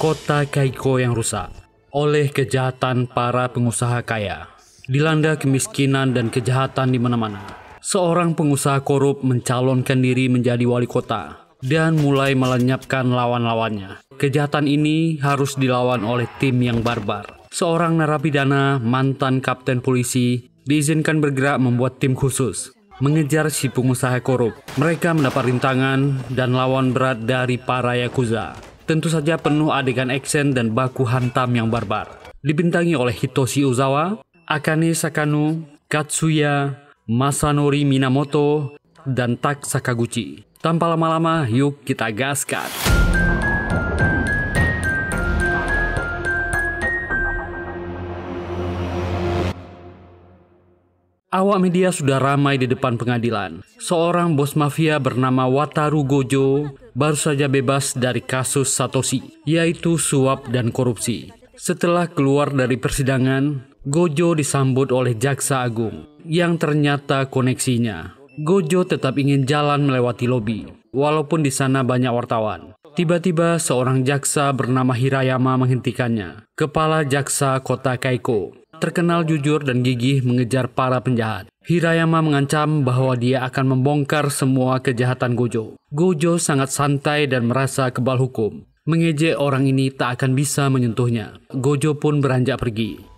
Kota Kaiko yang rusak oleh kejahatan para pengusaha kaya, dilanda kemiskinan dan kejahatan di mana-mana. Seorang pengusaha korup mencalonkan diri menjadi wali kota dan mulai melenyapkan lawan-lawannya. Kejahatan ini harus dilawan oleh tim yang barbar. Seorang narapidana mantan kapten polisi diizinkan bergerak membuat tim khusus mengejar si pengusaha korup. Mereka mendapat rintangan dan lawan berat dari para yakuza. Tentu saja penuh adegan action dan baku hantam yang barbar. Dibintangi oleh Hitoshi Ozawa, Akane Sakano, Katsuya, Masanori Minamoto, dan Tak Sakaguchi. Tanpa lama-lama, yuk kita gaskan. Awak media sudah ramai di depan pengadilan. Seorang bos mafia bernama Wataru Gojo baru saja bebas dari kasus Satoshi, yaitu suap dan korupsi. Setelah keluar dari persidangan, Gojo disambut oleh jaksa agung yang ternyata koneksinya. Gojo tetap ingin jalan melewati lobi, walaupun di sana banyak wartawan. Tiba-tiba seorang jaksa bernama Hirayama menghentikannya. Kepala jaksa kota Kaiko, terkenal jujur dan gigih mengejar para penjahat. Hirayama mengancam bahwa dia akan membongkar semua kejahatan Gojo. Gojo sangat santai dan merasa kebal hukum. Mengejek orang ini tak akan bisa menyentuhnya. Gojo pun beranjak pergi.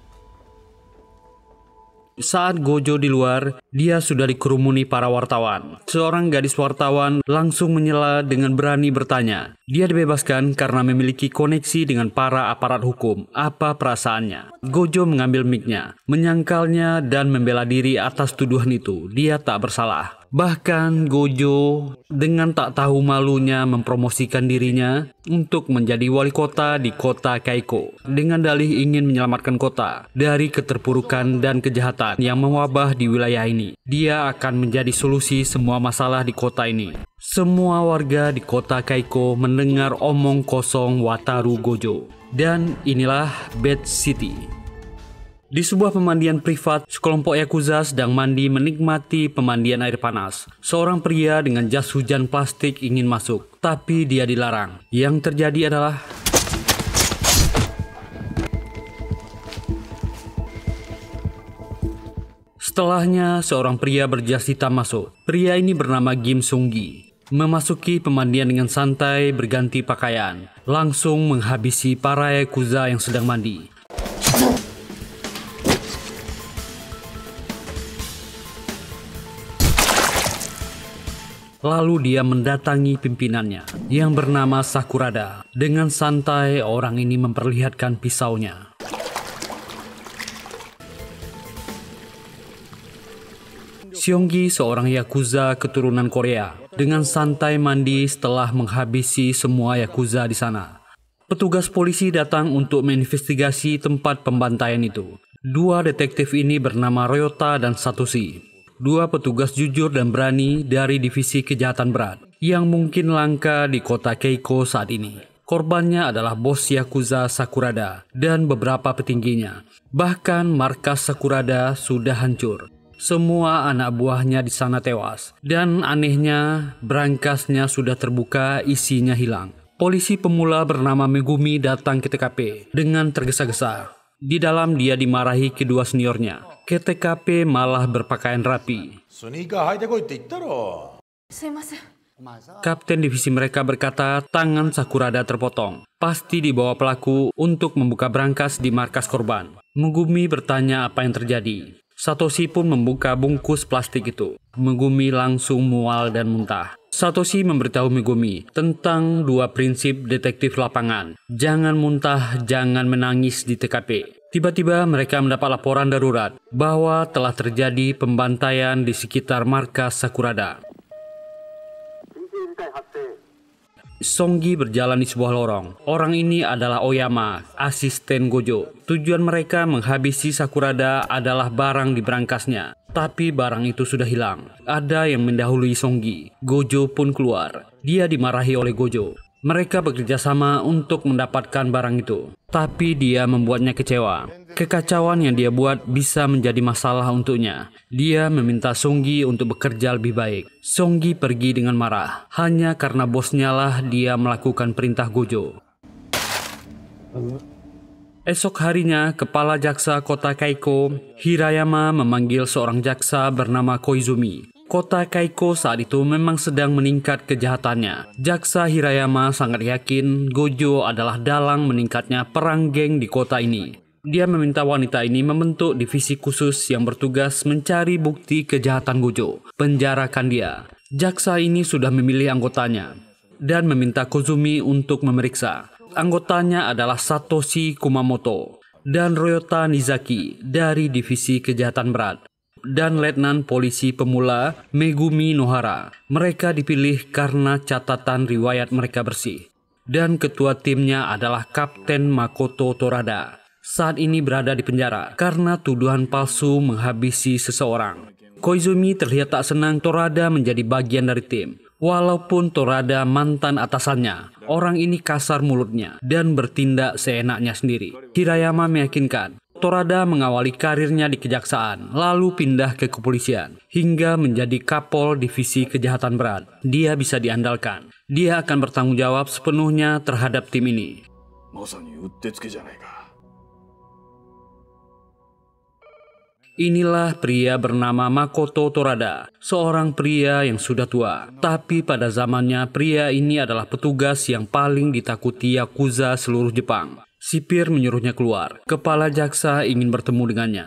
Saat Gojo di luar, dia sudah dikerumuni para wartawan. Seorang gadis wartawan langsung menyela dengan berani bertanya. Dia dibebaskan karena memiliki koneksi dengan para aparat hukum. Apa perasaannya? Gojo mengambil mic-nya, menyangkalnya dan membela diri atas tuduhan itu. Dia tak bersalah. Bahkan Gojo dengan tak tahu malunya mempromosikan dirinya untuk menjadi wali kota di kota Kaiko dengan dalih ingin menyelamatkan kota dari keterpurukan dan kejahatan yang mewabah di wilayah ini. Dia akan menjadi solusi semua masalah di kota ini. Semua warga di kota Kaiko mendengar omong kosong Wataru Gojo. Dan inilah Bad City. Di sebuah pemandian privat, sekelompok yakuza sedang mandi menikmati pemandian air panas. Seorang pria dengan jas hujan plastik ingin masuk, tapi dia dilarang. Yang terjadi adalah setelahnya seorang pria berjas hitam masuk. Pria ini bernama Kim Sung-gi. Memasuki pemandian dengan santai berganti pakaian, langsung menghabisi para yakuza yang sedang mandi. Lalu dia mendatangi pimpinannya yang bernama Sakurada. Dengan santai orang ini memperlihatkan pisaunya. Seonggi seorang yakuza keturunan Korea dengan santai mandi setelah menghabisi semua yakuza di sana. Petugas polisi datang untuk menginvestigasi tempat pembantaian itu. Dua detektif ini bernama Ryota dan Satoshi. Dua petugas jujur dan berani dari divisi kejahatan berat yang mungkin langka di kota Keiko saat ini. Korbannya adalah bos yakuza Sakurada dan beberapa petingginya. Bahkan markas Sakurada sudah hancur. Semua anak buahnya di sana tewas. Dan anehnya, brankasnya sudah terbuka, isinya hilang. Polisi pemula bernama Megumi datang ke TKP dengan tergesa-gesa. Di dalam dia dimarahi kedua seniornya. Ke TKP malah berpakaian rapi. Kapten divisi mereka berkata tangan Sakurada terpotong. Pasti dibawa pelaku untuk membuka brankas di markas korban. Megumi bertanya apa yang terjadi. Satoshi pun membuka bungkus plastik itu. Megumi langsung mual dan muntah. Satoshi memberitahu Megumi tentang dua prinsip detektif lapangan. Jangan muntah, jangan menangis di TKP. Tiba-tiba mereka mendapat laporan darurat bahwa telah terjadi pembantaian di sekitar markas Sakurada. Songgi berjalan di sebuah lorong. Orang ini adalah Oyama, asisten Gojo. Tujuan mereka menghabisi Sakurada adalah barang di brankasnya. Tapi barang itu sudah hilang. Ada yang mendahului Songgi. Gojo pun keluar. Dia dimarahi oleh Gojo. Mereka bekerja sama untuk mendapatkan barang itu. Tapi dia membuatnya kecewa. Kekacauan yang dia buat bisa menjadi masalah untuknya. Dia meminta Songgi untuk bekerja lebih baik. Songgi pergi dengan marah. Hanya karena bosnya lah dia melakukan perintah Gojo. Esok harinya, Kepala Jaksa Kota Kaiko, Hirayama, memanggil seorang jaksa bernama Koizumi. Kota Kaiko saat itu memang sedang meningkat kejahatannya. Jaksa Hirayama sangat yakin Gojo adalah dalang meningkatnya perang geng di kota ini. Dia meminta wanita ini membentuk divisi khusus yang bertugas mencari bukti kejahatan Gojo. Penjarakan dia. Jaksa ini sudah memilih anggotanya dan meminta Kozumi untuk memeriksa. Anggotanya adalah Satoshi Kumamoto dan Ryota Nizaki dari Divisi Kejahatan Berat dan Letnan Polisi Pemula Megumi Nohara. Mereka dipilih karena catatan riwayat mereka bersih. Dan ketua timnya adalah Kapten Makoto Torada. Saat ini berada di penjara karena tuduhan palsu menghabisi seseorang. Koizumi terlihat tak senang Torada menjadi bagian dari tim. Walaupun Torada mantan atasannya, orang ini kasar mulutnya dan bertindak seenaknya sendiri. Hirayama meyakinkan Torada mengawali karirnya di kejaksaan, lalu pindah ke kepolisian, hingga menjadi Kapol Divisi Kejahatan Berat. Dia bisa diandalkan. Dia akan bertanggung jawab sepenuhnya terhadap tim ini. Inilah pria bernama Makoto Torada, seorang pria yang sudah tua. Tapi pada zamannya pria ini adalah petugas yang paling ditakuti Yakuza seluruh Jepang. Sipir menyuruhnya keluar. Kepala jaksa ingin bertemu dengannya.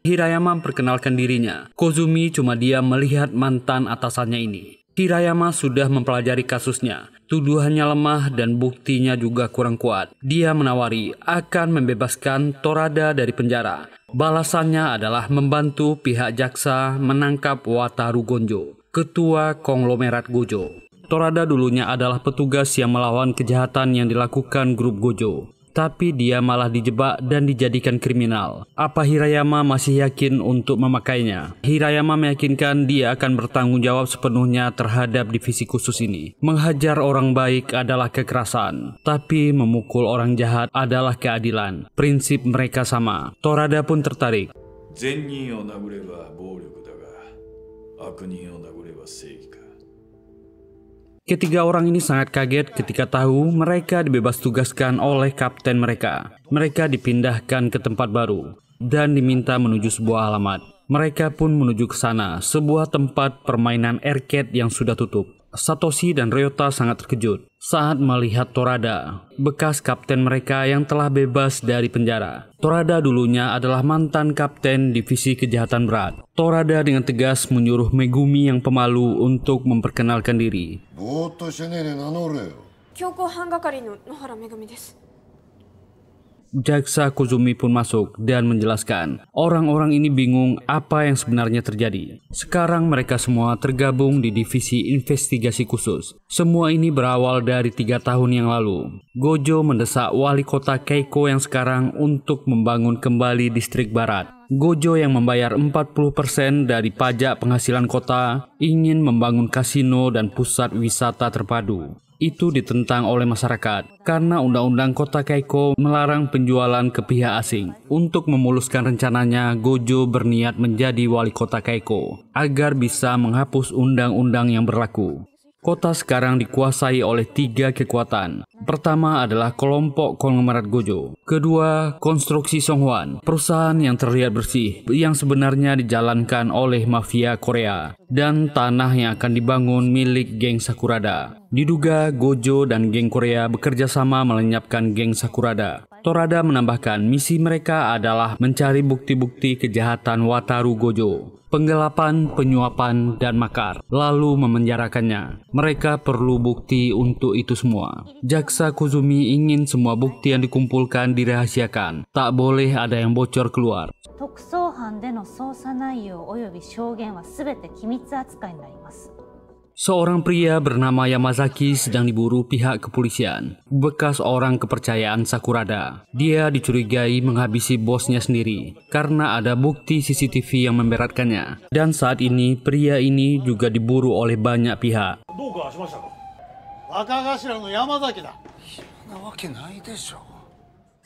Hirayama memperkenalkan dirinya. Kozumi cuma diam melihat mantan atasannya ini. Hirayama sudah mempelajari kasusnya. Tuduhannya lemah dan buktinya juga kurang kuat. Dia menawari akan membebaskan Torada dari penjara. Balasannya adalah membantu pihak jaksa menangkap Wataru Gonjo, ketua konglomerat Gojo. Torada dulunya adalah petugas yang melawan kejahatan yang dilakukan grup Gojo. Tapi dia malah dijebak dan dijadikan kriminal. Apa Hirayama masih yakin untuk memakainya? Hirayama meyakinkan dia akan bertanggung jawab sepenuhnya terhadap divisi khusus ini. Menghajar orang baik adalah kekerasan, tapi memukul orang jahat adalah keadilan. Prinsip mereka sama. Torada pun tertarik. Ketiga orang ini sangat kaget ketika tahu mereka dibebas tugaskan oleh kapten mereka. Mereka dipindahkan ke tempat baru dan diminta menuju sebuah alamat. Mereka pun menuju ke sana, sebuah tempat permainan arcade yang sudah tutup. Satoshi dan Ryota sangat terkejut saat melihat Torada, bekas kapten mereka yang telah bebas dari penjara. Torada dulunya adalah mantan kapten divisi kejahatan berat. Torada dengan tegas menyuruh Megumi yang pemalu untuk memperkenalkan diri. Jaksa Kozumi pun masuk dan menjelaskan. Orang-orang ini bingung apa yang sebenarnya terjadi. Sekarang mereka semua tergabung di divisi investigasi khusus. Semua ini berawal dari 3 tahun yang lalu. Gojo mendesak wali kota Keiko yang sekarang untuk membangun kembali distrik barat. Gojo yang membayar 40% dari pajak penghasilan kota ingin membangun kasino dan pusat wisata terpadu. Itu ditentang oleh masyarakat karena undang-undang kota Keiko melarang penjualan ke pihak asing. Untuk memuluskan rencananya, Gojo berniat menjadi wali kota Keiko agar bisa menghapus undang-undang yang berlaku. Kota sekarang dikuasai oleh 3 kekuatan. Pertama adalah kelompok konglomerat Gojo. Kedua, konstruksi Songhwan, perusahaan yang terlihat bersih yang sebenarnya dijalankan oleh mafia Korea, dan tanah yang akan dibangun milik geng Sakurada. Diduga Gojo dan geng Korea bekerja sama melenyapkan geng Sakurada. Torada menambahkan misi mereka adalah mencari bukti-bukti kejahatan Wataru Gojo, penggelapan, penyuapan, dan makar, lalu memenjarakannya. Mereka perlu bukti untuk itu semua. Jaksa Kozumi ingin semua bukti yang dikumpulkan dirahasiakan. Tak boleh ada yang bocor keluar. Seorang pria bernama Yamazaki sedang diburu pihak kepolisian, bekas orang kepercayaan Sakurada. Dia dicurigai menghabisi bosnya sendiri karena ada bukti CCTV yang memberatkannya. Dan saat ini pria ini juga diburu oleh banyak pihak.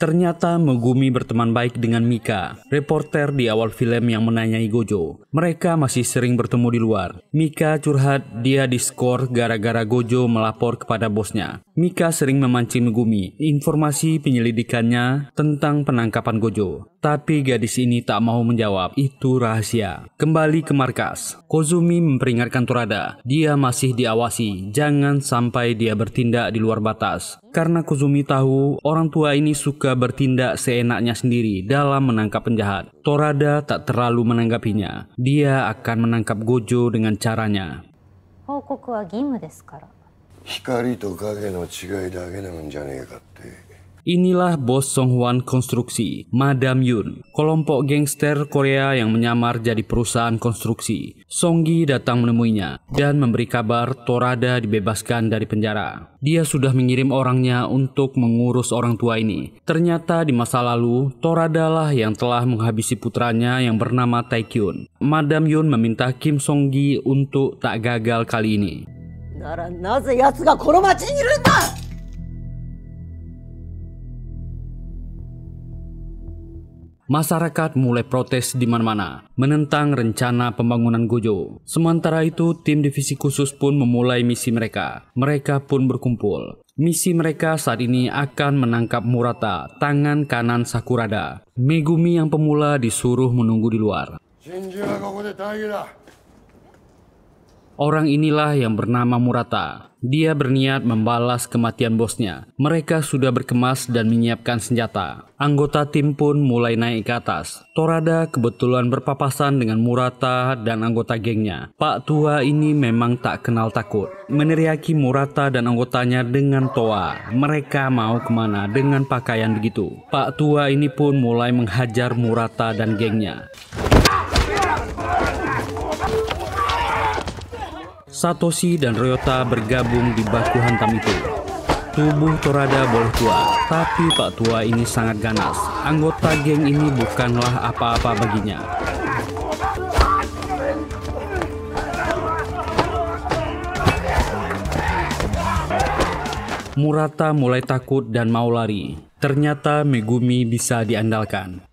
Ternyata Megumi berteman baik dengan Mika, reporter di awal film yang menanyai Gojo. Mereka masih sering bertemu di luar. Mika curhat dia diskor gara-gara Gojo melapor kepada bosnya. Mika sering memancing Megumi informasi penyelidikannya tentang penangkapan Gojo. Tapi gadis ini tak mau menjawab, itu rahasia. Kembali ke markas, Kozumi memperingatkan Torada, dia masih diawasi, jangan sampai dia bertindak di luar batas. Karena Kozumi tahu orang tua ini suka bertindak seenaknya sendiri dalam menangkap penjahat. Torada tak terlalu menanggapinya. Dia akan menangkap Gojo dengan caranya. 報告は義務ですから。光と影の違いだけなんじゃねえかって。 Inilah bos Songhwan Konstruksi, Madam Yun, kelompok gangster Korea yang menyamar jadi perusahaan konstruksi. Songgi datang menemuinya dan memberi kabar Torada dibebaskan dari penjara. Dia sudah mengirim orangnya untuk mengurus orang tua ini. Ternyata di masa lalu, Torada lah yang telah menghabisi putranya yang bernama Taekyun. Madam Yun meminta Kim Songgi untuk tak gagal kali ini. Masyarakat mulai protes di mana-mana, menentang rencana pembangunan Gojo. Sementara itu, tim divisi khusus pun memulai misi mereka. Mereka pun berkumpul. Misi mereka saat ini akan menangkap Murata, tangan kanan Sakurada. Megumi yang pemula disuruh menunggu di luar. Orang inilah yang bernama Murata. Dia berniat membalas kematian bosnya. Mereka sudah berkemas dan menyiapkan senjata. Anggota tim pun mulai naik ke atas. Torada kebetulan berpapasan dengan Murata dan anggota gengnya. Pak tua ini memang tak kenal takut. Meneriaki Murata dan anggotanya dengan toa. Mereka mau kemana dengan pakaian begitu. Pak tua ini pun mulai menghajar Murata dan gengnya. Satoshi dan Ryota bergabung di baku hantam itu. Tubuh Torada boleh tua, tapi Pak Tua ini sangat ganas. Anggota geng ini bukanlah apa-apa baginya. Murata mulai takut dan mau lari. Ternyata Megumi bisa diandalkan.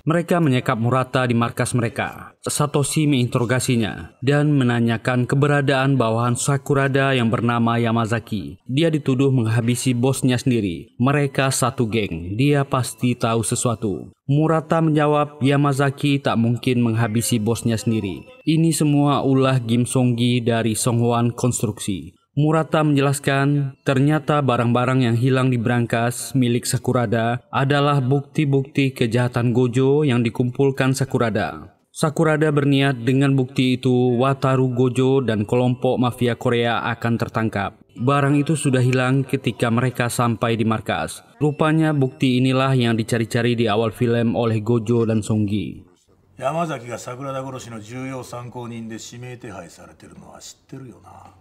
Mereka menyekap Murata di markas mereka. Satoshi menginterogasinya dan menanyakan keberadaan bawahan Sakurada yang bernama Yamazaki. Dia dituduh menghabisi bosnya sendiri. Mereka satu geng, dia pasti tahu sesuatu. Murata menjawab Yamazaki tak mungkin menghabisi bosnya sendiri. Ini semua ulah Kim Songgi dari Songhwan Konstruksi. Murata menjelaskan, ternyata barang-barang yang hilang di brankas milik Sakurada adalah bukti-bukti kejahatan Gojo yang dikumpulkan Sakurada. Sakurada berniat dengan bukti itu Wataru Gojo dan kelompok mafia Korea akan tertangkap. Barang itu sudah hilang ketika mereka sampai di markas. Rupanya bukti inilah yang dicari-cari di awal film oleh Gojo dan Songgi. Yamazakiが桜田殺しの重要参考人で指名手配されてるのは知ってるよな。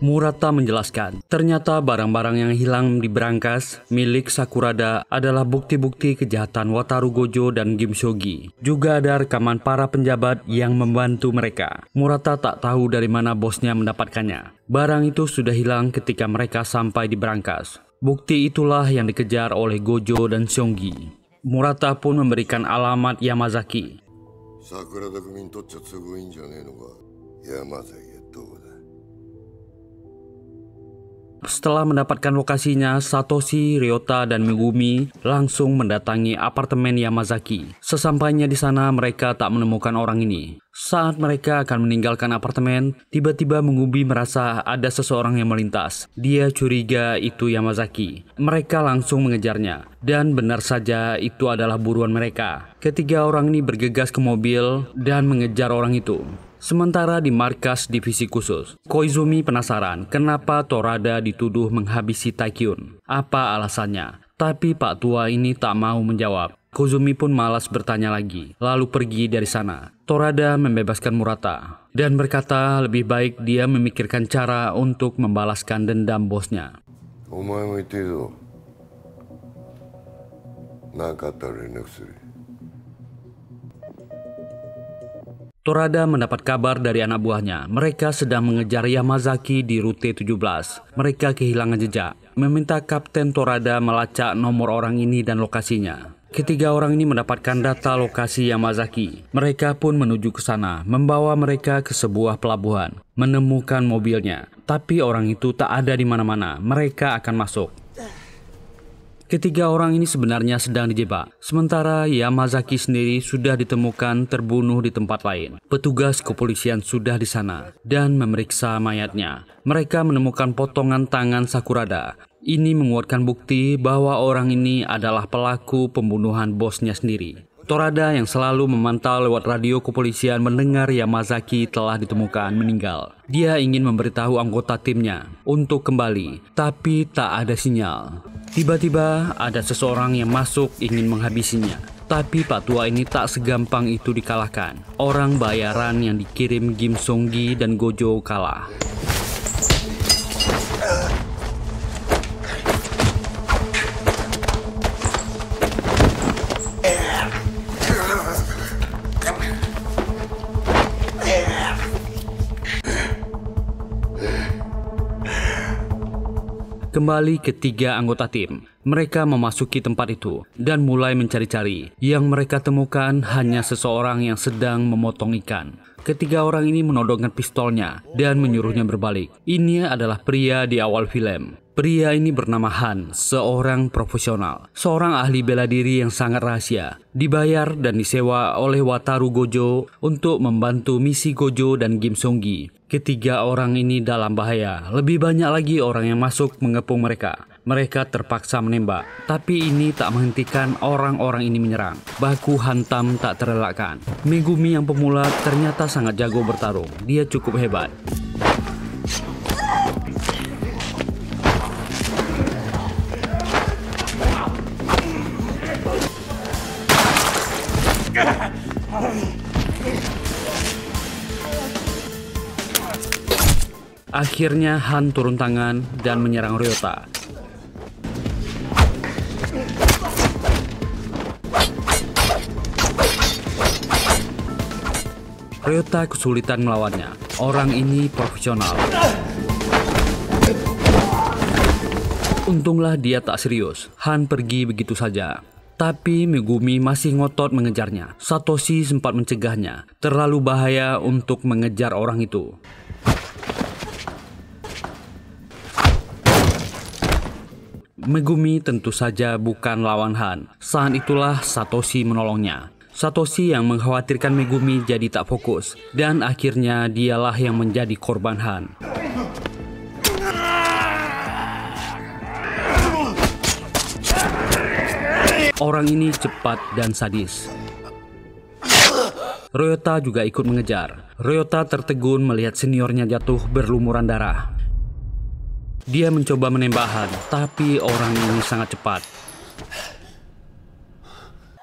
Murata menjelaskan, ternyata barang-barang yang hilang di brankas milik Sakurada adalah bukti-bukti kejahatan Wataru Gojo dan Kim Shogi. Juga ada rekaman para penjabat yang membantu mereka. Murata tak tahu dari mana bosnya mendapatkannya. Barang itu sudah hilang ketika mereka sampai di brankas. Bukti itulah yang dikejar oleh Gojo dan Seonggi. Murata pun memberikan alamat Yamazaki. Setelah mendapatkan lokasinya, Satoshi, Ryota, dan Megumi langsung mendatangi apartemen Yamazaki. Sesampainya di sana, mereka tak menemukan orang ini. Saat mereka akan meninggalkan apartemen, tiba-tiba Megumi merasa ada seseorang yang melintas. Dia curiga itu Yamazaki. Mereka langsung mengejarnya, dan benar saja itu adalah buruan mereka. Ketiga orang ini bergegas ke mobil dan mengejar orang itu. Sementara di markas divisi khusus, Koizumi penasaran kenapa Torada dituduh menghabisi Taekyun. Apa alasannya? Tapi Pak Tua ini tak mau menjawab. Koizumi pun malas bertanya lagi, lalu pergi dari sana. Torada membebaskan Murata dan berkata lebih baik dia memikirkan cara untuk membalaskan dendam bosnya. Torada mendapat kabar dari anak buahnya. Mereka sedang mengejar Yamazaki di rute 17. Mereka kehilangan jejak. Meminta Kapten Torada melacak nomor orang ini dan lokasinya. Ketiga orang ini mendapatkan data lokasi Yamazaki. Mereka pun menuju ke sana, membawa mereka ke sebuah pelabuhan, menemukan mobilnya. Tapi orang itu tak ada di mana-mana. Mereka akan masuk. Ketiga orang ini sebenarnya sedang dijebak. Sementara Yamazaki sendiri sudah ditemukan terbunuh di tempat lain. Petugas kepolisian sudah di sana dan memeriksa mayatnya. Mereka menemukan potongan tangan Sakurada. Ini menguatkan bukti bahwa orang ini adalah pelaku pembunuhan bosnya sendiri. Torada yang selalu memantau lewat radio kepolisian mendengar Yamazaki telah ditemukan meninggal. Dia ingin memberitahu anggota timnya untuk kembali, tapi tak ada sinyal. Tiba-tiba ada seseorang yang masuk ingin menghabisinya. Tapi Pak Tua ini tak segampang itu dikalahkan. Orang bayaran yang dikirim Kim Song-gi dan Gojo kalah. Kembali ketiga anggota tim, mereka memasuki tempat itu dan mulai mencari-cari. Yang mereka temukan hanya seseorang yang sedang memotong ikan. Ketiga orang ini menodongkan pistolnya dan menyuruhnya berbalik. Ini adalah pria di awal film. Pria ini bernama Han, seorang profesional, seorang ahli bela diri yang sangat rahasia. Dibayar dan disewa oleh Wataru Gojo untuk membantu misi Gojo dan Kim Song-gi. Ketiga orang ini dalam bahaya. Lebih banyak lagi orang yang masuk mengepung mereka. Mereka terpaksa menembak, tapi ini tak menghentikan orang-orang ini menyerang. Baku hantam tak terelakkan. Megumi yang pemula ternyata sangat jago bertarung. Dia cukup hebat. Akhirnya Han turun tangan dan menyerang Ryota. Ryota kesulitan melawannya. Orang ini profesional. Untunglah dia tak serius. Han pergi begitu saja. Tapi Megumi masih ngotot mengejarnya. Satoshi sempat mencegahnya. Terlalu bahaya untuk mengejar orang itu. Megumi tentu saja bukan lawan Han. Saat itulah Satoshi menolongnya. Satoshi yang mengkhawatirkan Megumi jadi tak fokus. Dan akhirnya dialah yang menjadi korban Han. Orang ini cepat dan sadis. Ryota juga ikut mengejar. Ryota tertegun melihat seniornya jatuh berlumuran darah. Dia mencoba menembak Han, tapi orang ini sangat cepat.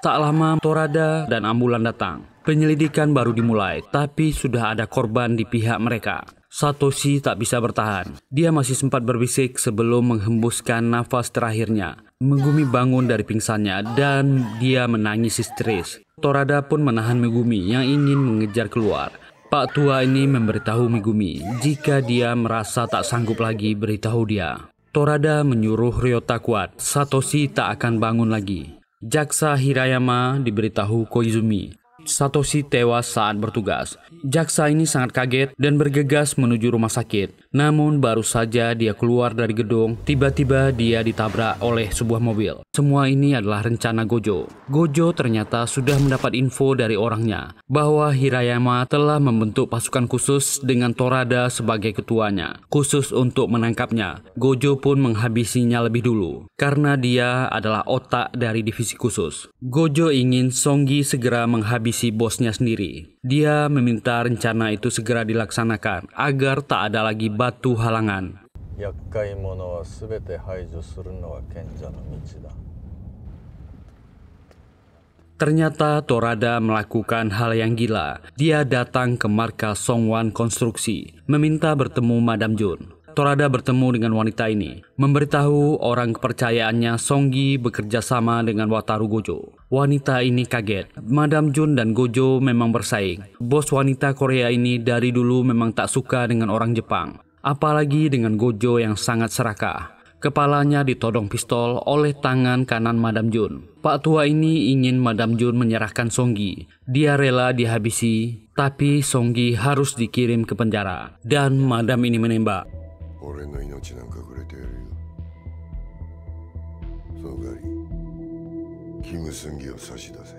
Tak lama Torada dan ambulan datang. Penyelidikan baru dimulai, tapi sudah ada korban di pihak mereka. Satoshi tak bisa bertahan. Dia masih sempat berbisik sebelum menghembuskan nafas terakhirnya. Megumi bangun dari pingsannya dan dia menangis histeris. Torada pun menahan Megumi yang ingin mengejar keluar. Pak tua ini memberitahu Megumi jika dia merasa tak sanggup lagi beritahu dia. Torada menyuruh Ryota kuat. Satoshi tak akan bangun lagi. Jaksa Hirayama diberitahu Koizumi. Satoshi tewas saat bertugas. Jaksa ini sangat kaget dan bergegas menuju rumah sakit. Namun baru saja dia keluar dari gedung, tiba-tiba dia ditabrak oleh sebuah mobil. Semua ini adalah rencana Gojo. Gojo ternyata sudah mendapat info dari orangnya bahwa Hirayama telah membentuk pasukan khusus dengan Torada sebagai ketuanya, khusus untuk menangkapnya. Gojo pun menghabisinya lebih dulu karena dia adalah otak dari divisi khusus. Gojo ingin Song-gi segera menghabisi bosnya sendiri. Dia meminta rencana itu segera dilaksanakan agar tak ada lagi batu halangan. Ternyata Torada melakukan hal yang gila. Dia datang ke markas Songwan Konstruksi, meminta bertemu Madam Jun. Torada bertemu dengan wanita ini, memberitahu orang kepercayaannya Song-gi bekerja sama dengan Wataru Gojo. Wanita ini kaget. Madam Jun dan Gojo memang bersaing. Bos wanita Korea ini dari dulu memang tak suka dengan orang Jepang. Apalagi dengan Gojo yang sangat serakah. Kepalanya ditodong pistol oleh tangan kanan Madam Jun. Pak tua ini ingin Madam Jun menyerahkan Songgi. Dia rela dihabisi, tapi Songgi harus dikirim ke penjara. Dan Madam ini menembak. 俺の命なんかくれてやるよ。その代わりキム・スンギを差し出せ。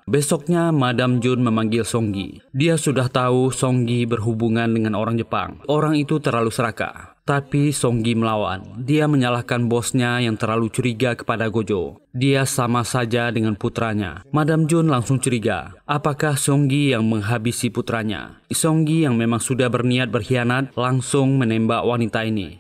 Besoknya Madam Jun memanggil Songgi. Dia sudah tahu Songgi berhubungan dengan orang Jepang. Orang itu terlalu serakah. Tapi Songgi melawan. Dia menyalahkan bosnya yang terlalu curiga kepada Gojo. Dia sama saja dengan putranya. Madam Jun langsung curiga. Apakah Songgi yang menghabisi putranya? Songgi yang memang sudah berniat berkhianat langsung menembak wanita ini.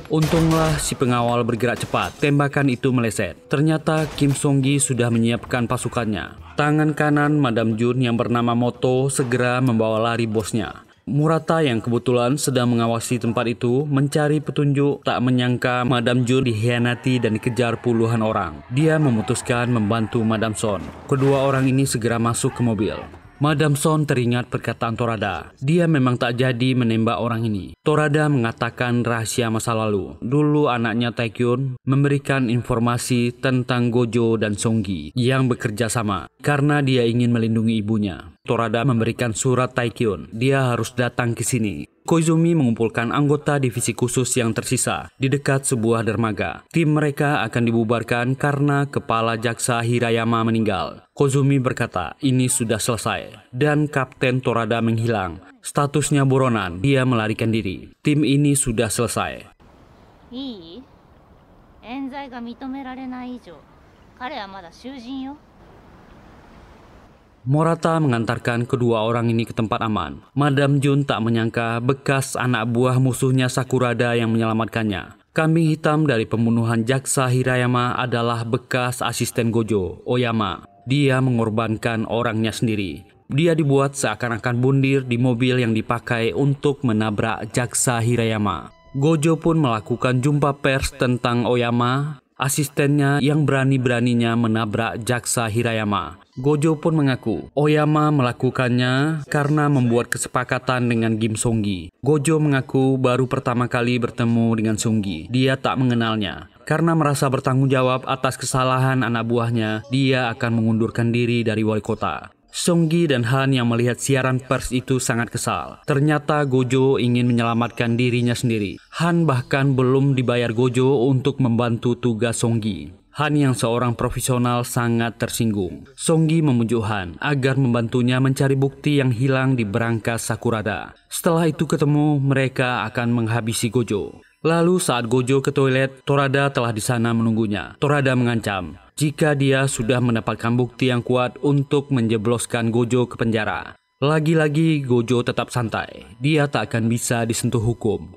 Untunglah si pengawal bergerak cepat. Tembakan itu meleset. Ternyata Kim Songgi sudah menyiapkan pasukannya. Tangan kanan Madam Jun yang bernama Moto segera membawa lari bosnya. Murata yang kebetulan sedang mengawasi tempat itu mencari petunjuk, tak menyangka Madam Jun dikhianati dan dikejar puluhan orang. Dia memutuskan membantu Madam Son. Kedua orang ini segera masuk ke mobil. Madam Son teringat perkataan Torada. Dia memang tak jadi menembak orang ini. Torada mengatakan rahasia masa lalu. Dulu anaknya Taekyun memberikan informasi tentang Gojo dan Songgi yang bekerja sama karena dia ingin melindungi ibunya. Torada memberikan surat Taekyun. Dia harus datang ke sini. Koizumi mengumpulkan anggota divisi khusus yang tersisa di dekat sebuah dermaga. Tim mereka akan dibubarkan karena kepala jaksa Hirayama meninggal. Koizumi berkata, ini sudah selesai. Dan Kapten Torada menghilang. Statusnya buronan, dia melarikan diri. Tim ini sudah selesai. いい？冤罪が認められない以上、彼はまだ囚人よ。 Murata mengantarkan kedua orang ini ke tempat aman. Madam Jun tak menyangka bekas anak buah musuhnya Sakurada yang menyelamatkannya. Kambing hitam dari pembunuhan jaksa Hirayama adalah bekas asisten Gojo, Oyama. Dia mengorbankan orangnya sendiri. Dia dibuat seakan-akan bundir di mobil yang dipakai untuk menabrak jaksa Hirayama. Gojo pun melakukan jumpa pers tentang Oyama, asistennya yang berani-beraninya menabrak jaksa Hirayama. Gojo pun mengaku Oyama melakukannya karena membuat kesepakatan dengan Kim Songgi. Gojo mengaku baru pertama kali bertemu dengan Songgi. Dia tak mengenalnya. Karena merasa bertanggung jawab atas kesalahan anak buahnya, dia akan mengundurkan diri dari wali kota. Songgi dan Han yang melihat siaran pers itu sangat kesal. Ternyata Gojo ingin menyelamatkan dirinya sendiri. Han bahkan belum dibayar Gojo untuk membantu tugas Songgi. Han yang seorang profesional sangat tersinggung. Songgi memujuk Han agar membantunya mencari bukti yang hilang di berangkas Sakurada. Setelah itu ketemu, mereka akan menghabisi Gojo. Lalu saat Gojo ke toilet, Torada telah di sana menunggunya. Torada mengancam jika dia sudah mendapatkan bukti yang kuat untuk menjebloskan Gojo ke penjara. Lagi-lagi Gojo tetap santai. Dia tak akan bisa disentuh hukum.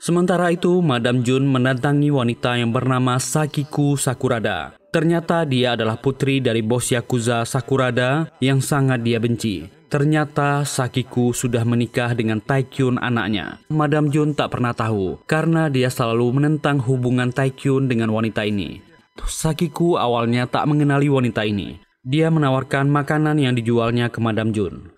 Sementara itu, Madam Jun mendatangi wanita yang bernama Sakiku Sakurada. Ternyata dia adalah putri dari bos Yakuza Sakurada yang sangat dia benci. Ternyata Sakiku sudah menikah dengan Taekyun anaknya. Madam Jun tak pernah tahu karena dia selalu menentang hubungan Taekyun dengan wanita ini. Sakiku awalnya tak mengenali wanita ini. Dia menawarkan makanan yang dijualnya ke Madam Jun.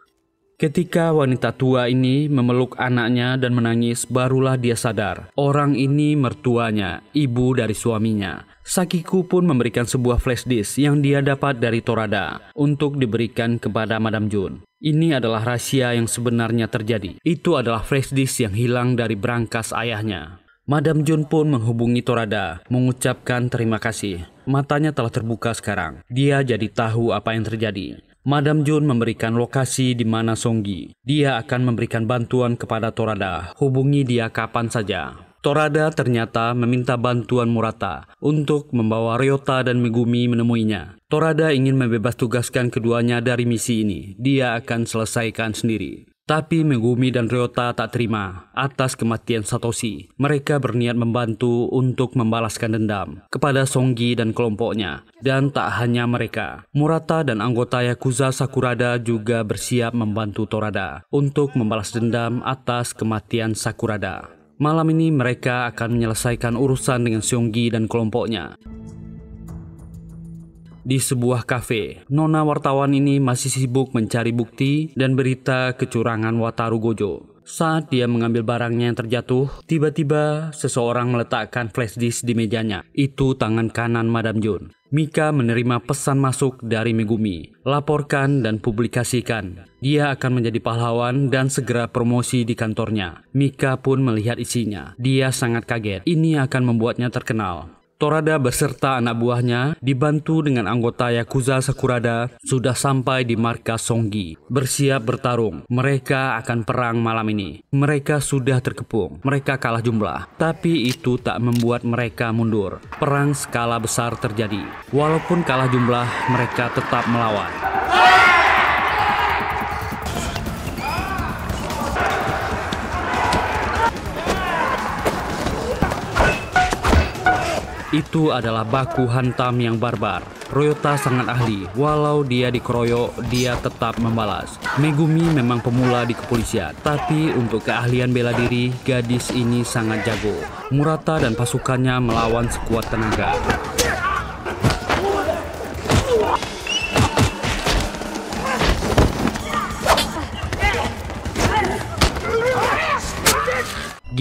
Ketika wanita tua ini memeluk anaknya dan menangis, barulah dia sadar. Orang ini mertuanya, ibu dari suaminya. Sakiku pun memberikan sebuah flash disk yang dia dapat dari Torada untuk diberikan kepada Madam Jun. Ini adalah rahasia yang sebenarnya terjadi. Itu adalah flash disk yang hilang dari berangkas ayahnya. Madam Jun pun menghubungi Torada, mengucapkan terima kasih. Matanya telah terbuka sekarang. Dia jadi tahu apa yang terjadi. Madam Jun memberikan lokasi di mana Songgi. Dia akan memberikan bantuan kepada Torada. Hubungi dia kapan saja. Torada ternyata meminta bantuan Murata untuk membawa Ryota dan Megumi menemuinya. Torada ingin membebas tugaskan keduanya dari misi ini. Dia akan selesaikan sendiri. Tapi Megumi dan Ryota tak terima atas kematian Satoshi. Mereka berniat membantu untuk membalaskan dendam kepada Songi dan kelompoknya. Dan tak hanya mereka, Murata dan anggota Yakuza Sakurada juga bersiap membantu Torada untuk membalas dendam atas kematian Sakurada. Malam ini mereka akan menyelesaikan urusan dengan Songi dan kelompoknya. Di sebuah kafe, nona wartawan ini masih sibuk mencari bukti dan berita kecurangan Wataru Gojo. Saat dia mengambil barangnya yang terjatuh, tiba-tiba seseorang meletakkan flash disk di mejanya. Itu tangan kanan Madam Jun. Mika menerima pesan masuk dari Megumi. Laporkan dan publikasikan. Dia akan menjadi pahlawan dan segera promosi di kantornya. Mika pun melihat isinya. Dia sangat kaget. Ini akan membuatnya terkenal. Torada beserta anak buahnya dibantu dengan anggota Yakuza Sakurada sudah sampai di markas Songi. Bersiap bertarung. Mereka akan perang malam ini. Mereka sudah terkepung. Mereka kalah jumlah. Tapi itu tak membuat mereka mundur. Perang skala besar terjadi. Walaupun kalah jumlah, mereka tetap melawan. Itu adalah baku hantam yang barbar. Ryota sangat ahli. Walau dia dikeroyok, dia tetap membalas. Megumi memang pemula di kepolisian. Tapi untuk keahlian bela diri, gadis ini sangat jago. Murata dan pasukannya melawan sekuat tenaga.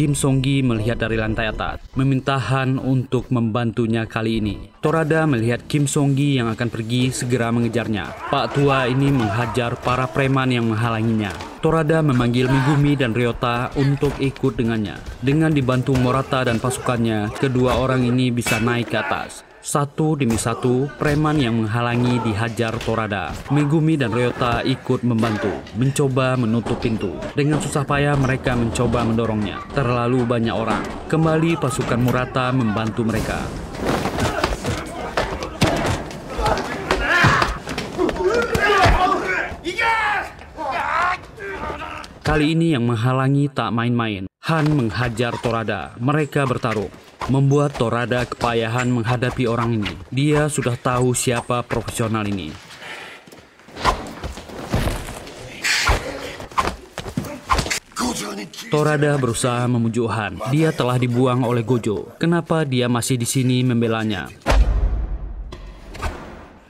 Kim Songi melihat dari lantai atas, meminta Han untuk membantunya kali ini. Torada melihat Kim Songi yang akan pergi segera mengejarnya. Pak tua ini menghajar para preman yang menghalanginya. Torada memanggil Megumi dan Ryota untuk ikut dengannya. Dengan dibantu Murata dan pasukannya, kedua orang ini bisa naik ke atas. Satu demi satu, preman yang menghalangi dihajar Torada. Megumi dan Ryota ikut membantu, mencoba menutup pintu. Dengan susah payah mereka mencoba mendorongnya. Terlalu banyak orang. Kembali pasukan Murata membantu mereka. Kali ini yang menghalangi tak main-main. Han menghajar Torada. Mereka bertarung. Membuat Torada kepayahan menghadapi orang ini. Dia sudah tahu siapa profesional ini. Torada berusaha memujuk Han. Dia telah dibuang oleh Gojo. Kenapa dia masih di sini membelanya?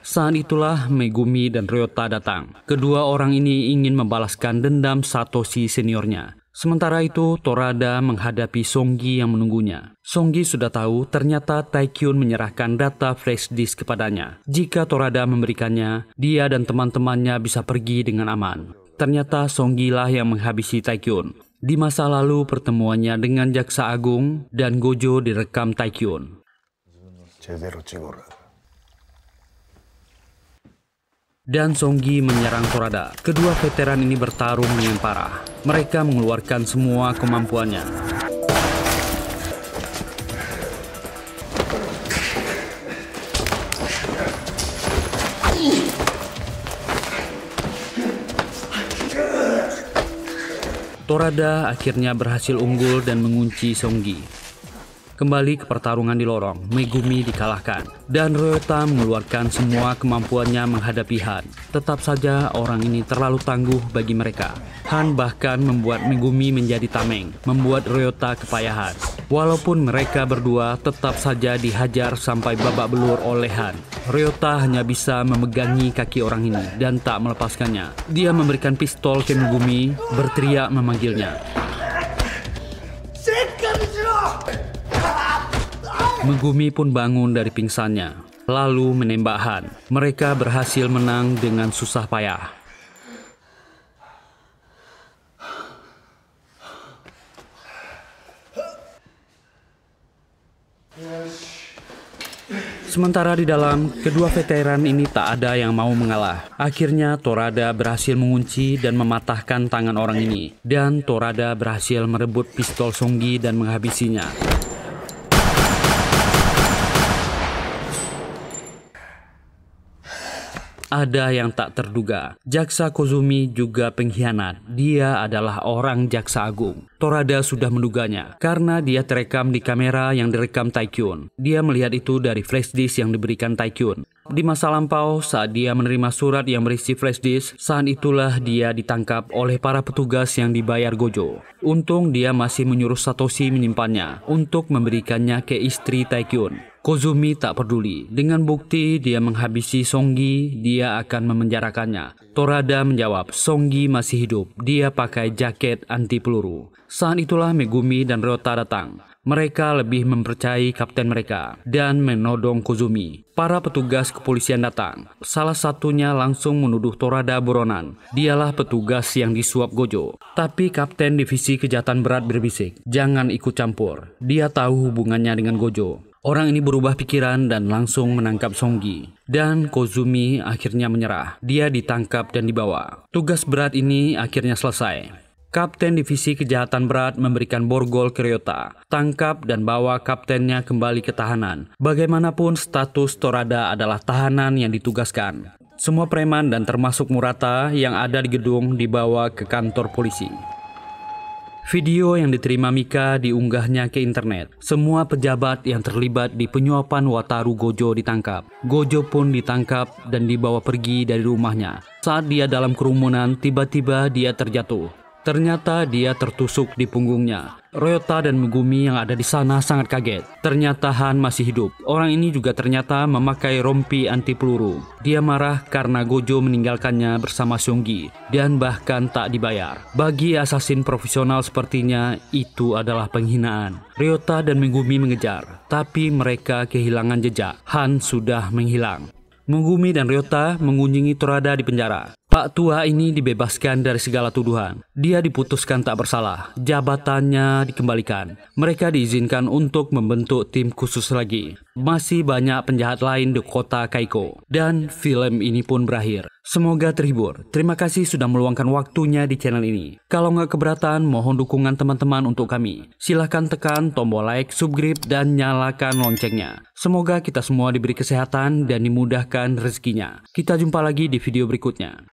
Saat itulah Megumi dan Ryota datang. Kedua orang ini ingin membalaskan dendam Satoshi seniornya. Sementara itu, Torada menghadapi Songi yang menunggunya. Songi sudah tahu ternyata Taikyun menyerahkan data flash disk kepadanya. Jika Torada memberikannya, dia dan teman-temannya bisa pergi dengan aman. Ternyata Songi lah yang menghabisi Taikyun. Di masa lalu pertemuannya dengan Jaksa Agung dan Gojo direkam Taikyun. Dan Songi menyerang Torada. Kedua veteran ini bertarung dengan parah. Mereka mengeluarkan semua kemampuannya. Torada akhirnya berhasil unggul dan mengunci Songi. Kembali ke pertarungan di lorong, Megumi dikalahkan, dan Ryota mengeluarkan semua kemampuannya menghadapi Han. Tetap saja orang ini terlalu tangguh bagi mereka. Han bahkan membuat Megumi menjadi tameng, membuat Ryota kepayahan. Walaupun mereka berdua tetap saja dihajar sampai babak belur oleh Han. Ryota hanya bisa memegangi kaki orang ini dan tak melepaskannya. Dia memberikan pistol ke Megumi, berteriak memanggilnya. Megumi pun bangun dari pingsannya, lalu menembak Han. Mereka berhasil menang dengan susah payah. Sementara di dalam, kedua veteran ini tak ada yang mau mengalah. Akhirnya Torada berhasil mengunci dan mematahkan tangan orang ini. Dan Torada berhasil merebut pistol Songi dan menghabisinya. ada yang tak terduga. Jaksa Kozumi juga pengkhianat. Dia adalah orang jaksa agung. Torada sudah menduganya karena dia terekam di kamera yang direkam Taikyun. Dia melihat itu dari flash disk yang diberikan Taikyun. Di masa lampau, saat dia menerima surat yang berisi flash disk, saat itulah dia ditangkap oleh para petugas yang dibayar Gojo. Untung dia masih menyuruh Satoshi menyimpannya untuk memberikannya ke istri Taikyun. Kozumi tak peduli. Dengan bukti dia menghabisi Songgi, dia akan memenjarakannya. Torada menjawab, Songgi masih hidup. Dia pakai jaket anti peluru. Saat itulah Megumi dan Ryota datang. Mereka lebih mempercayai kapten mereka dan menodong Kozumi. Para petugas kepolisian datang. Salah satunya langsung menuduh Torada buronan. Dialah petugas yang disuap Gojo. Tapi kapten divisi kejahatan berat berbisik, jangan ikut campur. Dia tahu hubungannya dengan Gojo. Orang ini berubah pikiran dan langsung menangkap Songgi. Dan Kozumi akhirnya menyerah. Dia ditangkap dan dibawa. Tugas berat ini akhirnya selesai. Kapten Divisi Kejahatan Berat memberikan borgol ke Ryota. Tangkap dan bawa kaptennya kembali ke tahanan. Bagaimanapun status Torada adalah tahanan yang ditugaskan. Semua preman dan termasuk Murata yang ada di gedung dibawa ke kantor polisi. Video yang diterima Mika diunggahnya ke internet. Semua pejabat yang terlibat di penyuapan Wataru Gojo ditangkap. Gojo pun ditangkap dan dibawa pergi dari rumahnya. Saat dia dalam kerumunan, tiba-tiba dia terjatuh. Ternyata dia tertusuk di punggungnya. Ryota dan Megumi yang ada di sana sangat kaget. Ternyata Han masih hidup. Orang ini juga ternyata memakai rompi anti peluru. Dia marah karena Gojo meninggalkannya bersama Songgi dan bahkan tak dibayar. Bagi asasin profesional sepertinya, itu adalah penghinaan. Ryota dan Megumi mengejar, tapi mereka kehilangan jejak. Han sudah menghilang. Megumi dan Ryota mengunjungi Torada di penjara. Pak tua ini dibebaskan dari segala tuduhan. Dia diputuskan tak bersalah. Jabatannya dikembalikan. Mereka diizinkan untuk membentuk tim khusus lagi. Masih banyak penjahat lain di kota Kaiko. Dan film ini pun berakhir. Semoga terhibur. Terima kasih sudah meluangkan waktunya di channel ini. Kalau nggak keberatan, mohon dukungan teman-teman untuk kami. Silahkan tekan tombol like, subscribe, dan nyalakan loncengnya. Semoga kita semua diberi kesehatan dan dimudahkan rezekinya. Kita jumpa lagi di video berikutnya.